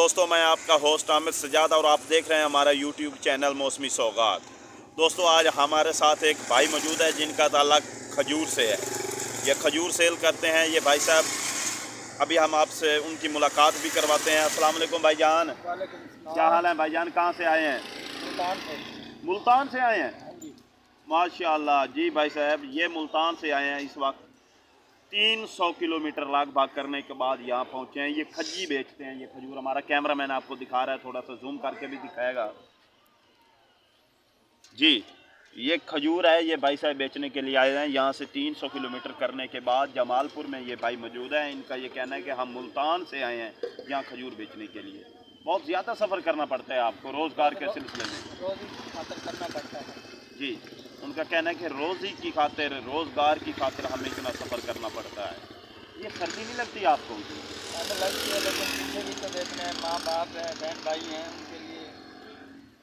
दोस्तों, मैं आपका होस्ट आमिर सजाद और आप देख रहे हैं हमारा यूट्यूब चैनल मौसमी सौगात। दोस्तों, आज हमारे साथ एक भाई मौजूद है जिनका ताल्लुक खजूर से है। ये खजूर सेल करते हैं ये भाई साहब। अभी हम आपसे उनकी मुलाकात भी करवाते हैं। अस्सलाम वालेकुम भाईजान। क्या हाल है भाईजान? कहाँ से आए हैं? मुल्तान से आए हैं। माशाअल्लाह जी भाई साहब, ये मुल्तान से आए हैं। इस वक्त 300 किलोमीटर लाग भाग करने के बाद यहाँ पहुँचे हैं। ये खज्जी बेचते हैं। ये खजूर हमारा कैमरामैन आपको दिखा रहा है, थोड़ा सा जूम करके भी दिखाएगा जी। ये खजूर है, ये भाई साहब बेचने के लिए आए हैं। यहाँ से 300 किलोमीटर करने के बाद जमालपुर में ये भाई मौजूद है। इनका ये कहना है कि हम मुल्तान से आए हैं यहाँ खजूर बेचने के लिए। बहुत ज़्यादा सफ़र करना पड़ता है आपको रोज़गार के सिलसिले में। करना पड़ता है जी, उनका कहना है कि रोज़ी की खातिर, रोज़गार की खातिर हमें इतना सफ़र करना पड़ता है। ये सर्दी नहीं लगती आपको? हमें लगती है, लेकिन पीछे भी तो देखना है, माँ बाप है, बहन भाई हैं, उनके लिए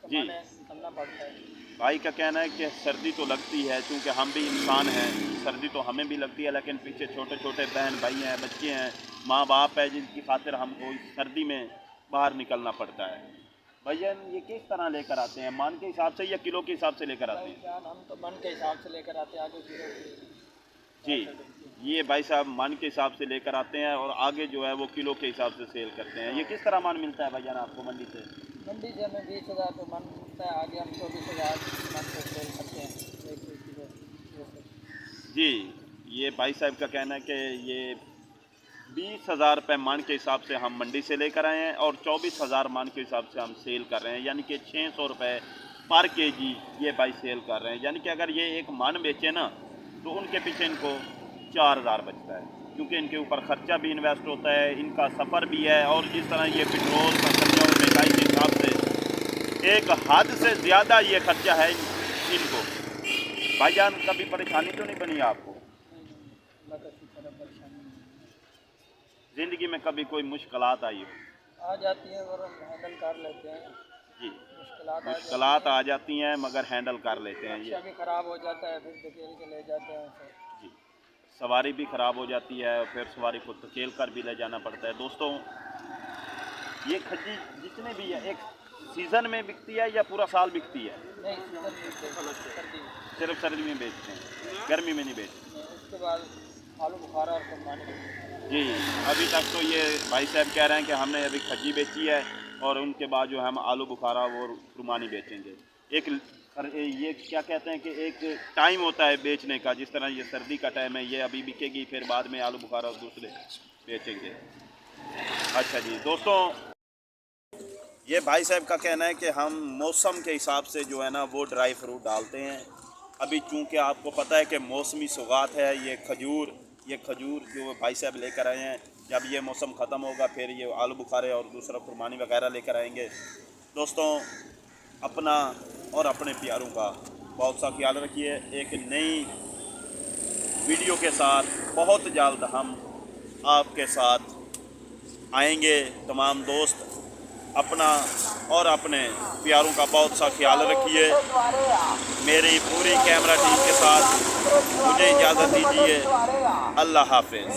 कमाने निकलना पड़ता है। भाई का कहना है कि सर्दी तो लगती है, क्योंकि हम भी इंसान हैं, सर्दी तो हमें भी लगती है, लेकिन पीछे छोटे छोटे बहन भाई हैं, बच्चे हैं, माँ बाप है, जिनकी खातिर हमको इस सर्दी में बाहर निकलना पड़ता है। भैया ये किस तरह लेकर आते हैं? मान के हिसाब से या किलो के हिसाब से लेकर आते हैं? हम तो मन के हिसाब से लेकर आते हैं, आगे किलो जी, ये भाई साहब मन के हिसाब से लेकर आते हैं और आगे जो है वो किलो के हिसाब से सेल करते हैं। ये किस तरह मान मिलता है भाईजान आपको मंडी से? मंडी से हमें 20,000 तो मन मिलता है, आगे हम 24,000 मन से सेल करते हैं 1 किलो। जी, ये भाई साहब का कहना है कि ये 20,000 रुपये मान के हिसाब से हम मंडी से लेकर आए हैं और 24,000 मान के हिसाब से हम सेल कर रहे हैं, यानी कि 600 रुपये पर केजी ये भाई सेल कर रहे हैं। यानी कि अगर ये एक मन बेचे ना तो उनके पीछे इनको 4,000 बचता है, क्योंकि इनके ऊपर ख़र्चा भी इन्वेस्ट होता है, इनका सफ़र भी है, और जिस तरह ये पेट्रोल का खर्चा और महंगाई के हिसाब से एक हद से ज़्यादा ये खर्चा है इनको। भाईजान कभी परेशानी तो नहीं बनी आपको ज़िंदगी में? कभी कोई मुश्किलात आई हो? आ जाती है और हम हैंडल कर लेते हैं जी, मुश्किलात आ जाती हैं मगर हैंडल कर लेते हैं। ये भी ख़राब हो जाता है, फिर धकेल के ले जाते हैं उसे। जी, सवारी भी ख़राब हो जाती है, फिर सवारी को धकेल कर भी ले जाना पड़ता है। दोस्तों, ये खज्जी जितने भी है एक सीज़न में बिकती है या पूरा साल बिकती है? नहीं, सीजन में सर्दी में। सिर्फ सर्दी में बेचते हैं, गर्मी में नहीं बेचते। उसके बाद आलू बुखारा और कुर्बानी। जी, अभी तक तो ये भाई साहब कह रहे हैं कि हमने अभी खज्जी बेची है और उनके बाद जो हम आलू बुखारा और रुमानी बेचेंगे। ये क्या कहते हैं कि एक टाइम होता है बेचने का, जिस तरह ये सर्दी का टाइम है, ये अभी बिकेगी, फिर बाद में आलू बुखारा और दूसरे बेचेंगे। अच्छा जी दोस्तों, ये भाई साहब का कहना है कि हम मौसम के हिसाब से जो है ना वो ड्राई फ्रूट डालते हैं। अभी चूँकि आपको पता है कि मौसमी सौगात है, ये खजूर जो भाई साहब लेकर आए हैं, जब ये मौसम ख़त्म होगा फिर ये आलू बुखारे और दूसरा कुर्बानी वगैरह लेकर आएंगे। दोस्तों, अपना और अपने प्यारों का बहुत सा ख्याल रखिए। एक नई वीडियो के साथ बहुत जल्द हम आपके साथ आएंगे। तमाम दोस्त अपना और अपने प्यारों का बहुत सा ख्याल रखिए। मेरी पूरी कैमरा टीम के साथ मुझे इजाज़त दीजिए। अल्लाह हाफिज़।